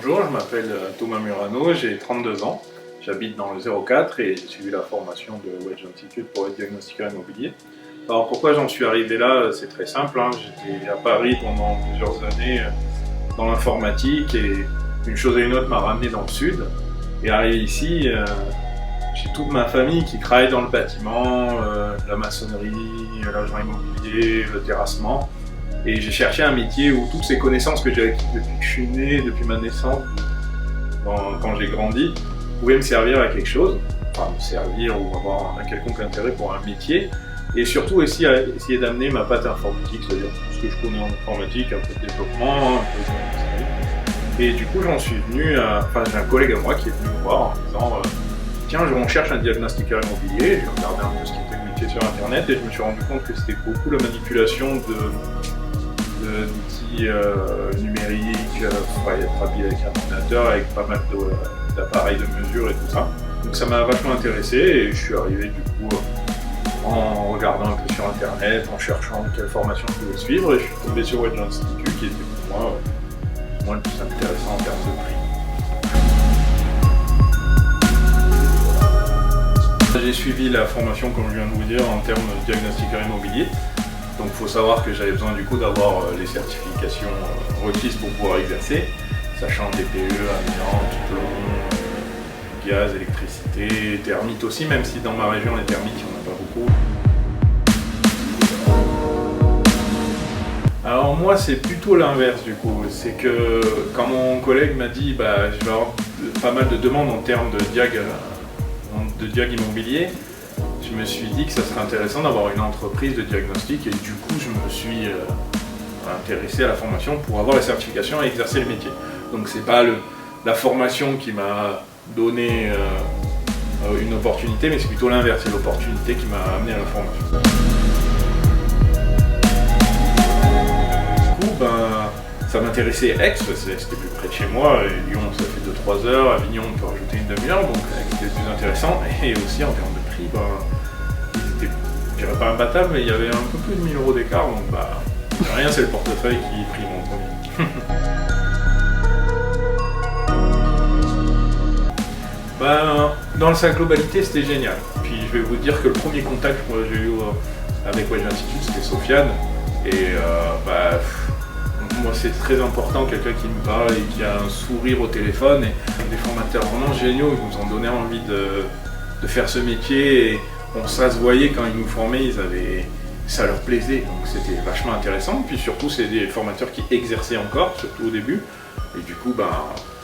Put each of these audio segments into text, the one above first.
Bonjour, je m'appelle Thomas Murano, j'ai 32 ans, j'habite dans le 04 et j'ai suivi la formation de Wedge Institute pour être diagnostiqueur immobilier. Alors pourquoi j'en suis arrivé là? C'est très simple, j'étais à Paris pendant plusieurs années dans l'informatique et une chose et une autre m'a ramené dans le sud. Et arrivé ici, j'ai toute ma famille qui travaille dans le bâtiment, la maçonnerie, l'agent immobilier, le terrassement. Et j'ai cherché un métier où toutes ces connaissances que j'ai acquises depuis que je suis né, depuis ma naissance, quand j'ai grandi, pouvaient me servir à quelque chose, enfin me servir ou avoir un quelconque intérêt pour un métier, et surtout aussi à essayer d'amener ma patte informatique, c'est-à-dire tout ce que je connais en informatique, un peu de développement, un peu de... Et du coup j'en suis venu à... Enfin j'ai un collègue à moi qui est venu me voir en me disant tiens, on cherche un diagnostiqueur immobilier. J'ai regardé un peu ce qui était le métier sur internet et je me suis rendu compte que c'était beaucoup la manipulation d'outils numériques, il fallait être habillé avec un ordinateur, avec pas mal d'appareils de mesure et tout ça. Donc ça m'a vachement intéressé et je suis arrivé du coup en regardant un peu sur internet, en cherchant quelle formation je pouvais suivre et je suis tombé sur Wedge Institute qui était pour moi le plus intéressant en termes de prix. J'ai suivi la formation, comme je viens de vous dire, en termes de diagnostiqueur immobilier. Donc il faut savoir que j'avais besoin du coup d'avoir les certifications requises pour pouvoir exercer, sachant DPE, amiante, plomb, gaz, électricité, thermite aussi, même si dans ma région les thermites il n'y en a pas beaucoup. Alors moi c'est plutôt l'inverse du coup, c'est que quand mon collègue m'a dit je vais avoir pas mal de demandes en termes de diag immobilier, je me suis dit que ça serait intéressant d'avoir une entreprise de diagnostic et du coup je me suis intéressé à la formation pour avoir la certification et exercer le métier. Donc c'est pas la formation qui m'a donné une opportunité, mais c'est plutôt l'inverse, c'est l'opportunité qui m'a amené à la formation. Du coup ça m'intéressait Aix, c'était plus près de chez moi, et Lyon ça fait 2-3 heures, Avignon on peut rajouter une demi-heure, donc c'était plus intéressant, et aussi en termes de prix, ils étaient, je dirais pas imbattables, mais il y avait un peu plus de 1000 € d'écart, donc rien, c'est le portefeuille qui prime en premier. Dans sa globalité c'était génial, puis je vais vous dire que le premier contact que j'ai eu avec Wedge Institute c'était Sofiane, et moi c'est très important, quelqu'un qui me parle et qui a un sourire au téléphone, et des formateurs vraiment géniaux, ils nous ont donné envie de faire ce métier, et ça se voyait quand ils nous formaient, ça leur plaisait, donc c'était vachement intéressant, puis surtout c'est des formateurs qui exerçaient encore, surtout au début, et du coup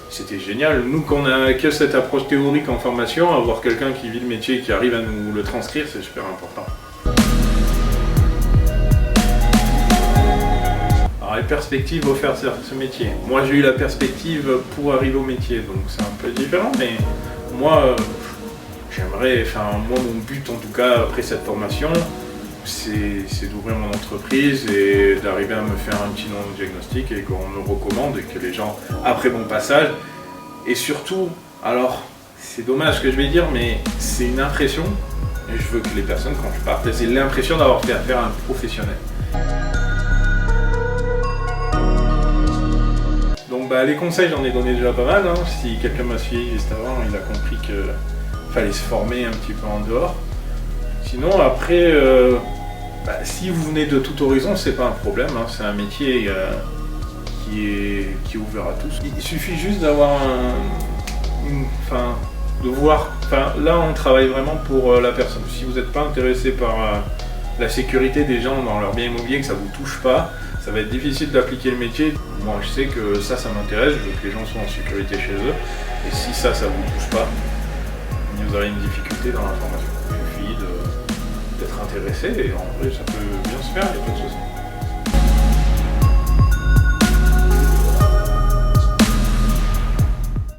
c'était génial. Nous qu'on a que cette approche théorique en formation, avoir quelqu'un qui vit le métier et qui arrive à nous le transcrire, c'est super important. Alors les perspectives offertes sur ce métier. Moi j'ai eu la perspective pour arriver au métier, donc c'est un peu différent, mais moi j'aimerais, mon but en tout cas après cette formation, c'est d'ouvrir mon entreprise et d'arriver à me faire un petit nom de diagnostic et qu'on me recommande et que les gens, après mon passage, et surtout, alors c'est dommage ce que je vais dire, mais c'est une impression, et je veux que les personnes quand je parte, c'est l'impression d'avoir fait affaire à un professionnel. Donc les conseils j'en ai donné déjà pas mal, si quelqu'un m'a suivi juste avant, il a compris qu'il fallait se former un petit peu en dehors. Sinon après, si vous venez de tout horizon, c'est pas un problème, c'est un métier qui est ouvert à tous. Il suffit juste d'avoir là on travaille vraiment pour la personne. Si vous n'êtes pas intéressé par la sécurité des gens dans leur bien immobilier, que ça vous touche pas, ça va être difficile d'appliquer le métier. Moi je sais que ça m'intéresse, je veux que les gens soient en sécurité chez eux, et si ça vous touche pas, vous aurez une difficulté dans la formation. Il suffit d'être intéressé et en vrai ça peut bien se faire, il n'y a pas de souci.